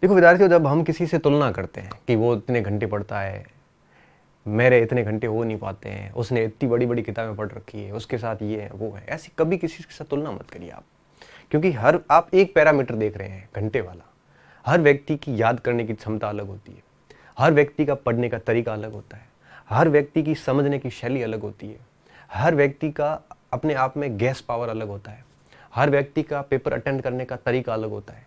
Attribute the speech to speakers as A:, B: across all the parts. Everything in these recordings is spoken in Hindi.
A: देखो विद्यार्थियों, जब हम किसी से तुलना करते हैं कि वो इतने घंटे पढ़ता है, मेरे इतने घंटे हो नहीं पाते हैं, उसने इतनी बड़ी बड़ी किताबें पढ़ रखी है, उसके साथ ये है वो है, ऐसी कभी किसी के साथ तुलना मत करिए आप। क्योंकि हर आप एक पैरामीटर देख रहे हैं घंटे वाला। हर व्यक्ति की याद करने की क्षमता अलग होती है, हर व्यक्ति का पढ़ने का तरीका अलग होता है, हर व्यक्ति की समझने की शैली अलग होती है, हर व्यक्ति का अपने आप में गैस पावर अलग होता है, हर व्यक्ति का पेपर अटेंड करने का तरीका अलग होता है,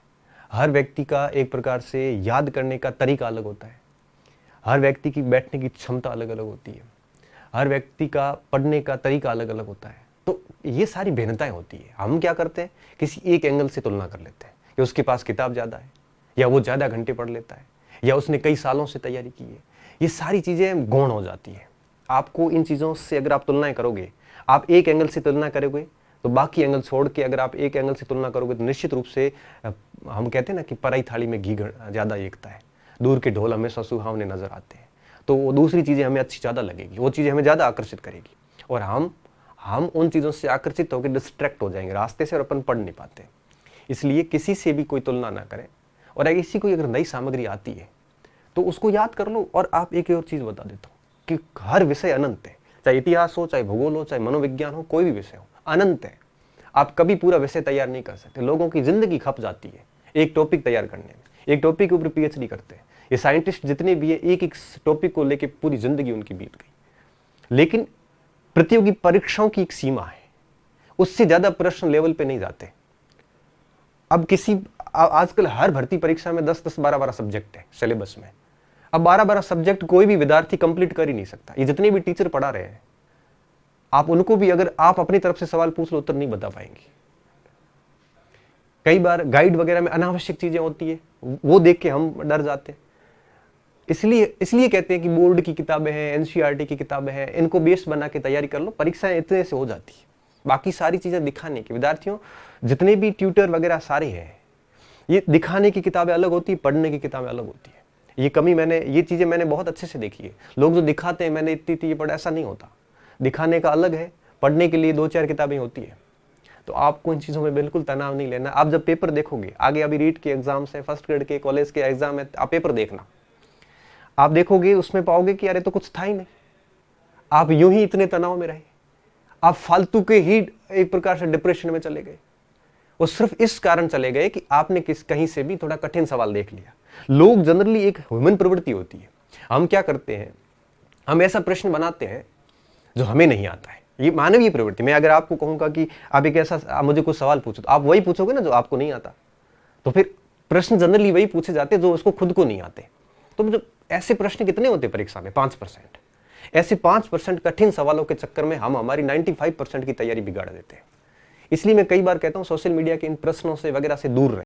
A: हर व्यक्ति का एक प्रकार से याद करने का तरीका अलग होता है, हर व्यक्ति की बैठने की क्षमता अलग अलग होती है, हर व्यक्ति का पढ़ने का तरीका अलग अलग होता है। तो ये सारी भिन्नताएं होती है। हम क्या करते हैं, किसी एक एंगल से तुलना कर लेते हैं कि उसके पास किताब ज़्यादा है, या वो ज़्यादा घंटे पढ़ लेता है, या उसने कई सालों से तैयारी की है। ये सारी चीज़ें गौण हो जाती हैं। आपको इन चीज़ों से अगर आप तुलनाएं करोगे, आप एक एंगल से तुलना करोगे तो बाकी एंगल छोड़ के अगर आप एक एंगल से तुलना करोगे तो निश्चित रूप से हम कहते हैं ना कि पराई थाली में घी ज़्यादा एकता है, दूर के ढोल हमेशा सुहावने नजर आते हैं। तो वो दूसरी चीज़ें हमें अच्छी ज़्यादा लगेगी, वो चीज़ें हमें ज़्यादा आकर्षित करेगी, और हम उन चीज़ों से आकर्षित होकर डिस्ट्रैक्ट हो जाएंगे रास्ते से, और अपन पढ़ नहीं पाते। इसलिए किसी से भी कोई तुलना ना करें, और अगर किसी को अगर नई सामग्री आती है तो उसको याद कर लो। और आप एक और चीज़ बता देता हूँ कि हर विषय अनंत है, चाहे इतिहास हो, चाहे भूगोल हो, चाहे मनोविज्ञान हो, कोई भी विषय हो, अनंत है। आप कभी पूरा विषय तैयार नहीं कर सकते। लोगों की जिंदगी खप जाती है एक टॉपिक तैयार करने में, एक टॉपिक के ऊपर पीएचडी करते हैं। ये साइंटिस्ट जितने भी है, एक एक टॉपिक को लेकर पूरी जिंदगी उनकी बीत गई। लेकिन प्रतियोगी परीक्षाओं की एक सीमा है, उससे ज्यादा प्रश्न लेवल पे नहीं जाते। अब आजकल हर भर्ती परीक्षा में 10-10, 12-12 सब्जेक्ट है सिलेबस में। अब 12-12 सब्जेक्ट कोई भी विद्यार्थी कंप्लीट कर ही नहीं सकता। ये जितने भी टीचर पढ़ा रहे हैं, आप उनको भी अगर आप अपनी तरफ से सवाल पूछ लो, उत्तर नहीं बता पाएंगे। कई बार गाइड वगैरह में अनावश्यक चीजें होती है, वो देख के हम डर जाते हैं। इसलिए कहते हैं कि बोर्ड की किताबें हैं, एनसीईआरटी की किताबें हैं, इनको बेस बना के तैयारी कर लो, परीक्षाएं इतने से हो जाती है। बाकी सारी चीजें दिखाने की, विद्यार्थियों जितने भी ट्यूटर वगैरह सारे हैं, ये दिखाने की किताबें अलग होती है, पढ़ने की किताबें अलग होती है। ये चीजें मैंने बहुत अच्छे से देखी है। लोग जो दिखाते हैं मैंने इतनी पढ़ा, ऐसा नहीं होता। दिखाने का अलग है, पढ़ने के लिए 2-4 किताबें होती है। तो आपको इन चीज़ों में बिल्कुल तनाव नहीं लेना। आप जब पेपर देखोगे, आगे अभी रीट के एग्जाम्स है, फर्स्ट ग्रेड के कॉलेज के एग्जाम है, आप पेपर देखना, आप देखोगे उसमें पाओगे कि अरे तो कुछ था ही नहीं। आप यूं ही इतने तनाव में रहे, आप फालतू के ही एक प्रकार से डिप्रेशन में चले गए। वो सिर्फ इस कारण चले गए कि आपने कहीं से भी थोड़ा कठिन सवाल देख लिया। लोग जनरली, एक ह्यूमन प्रवृत्ति होती है, हम क्या करते हैं, हम ऐसा प्रश्न बनाते हैं जो हमें नहीं आता है। ये मानवीय प्रवृत्ति। मैं अगर आपको कहूंगा कि आप एक ऐसा मुझे कुछ सवाल पूछो, तो आप वही पूछोगे ना जो आपको नहीं आता। तो फिर प्रश्न जनरली वही पूछे जाते जो उसको खुद को नहीं आते। तो जो ऐसे प्रश्न कितने होते परीक्षा में? 5%। ऐसे 5% कठिन सवालों के चक्कर में हम हमारी 95% की तैयारी बिगाड़ देते हैं। इसलिए मैं कई बार कहता हूं सोशल मीडिया के इन प्रश्नों से वगैरह से दूर रहें।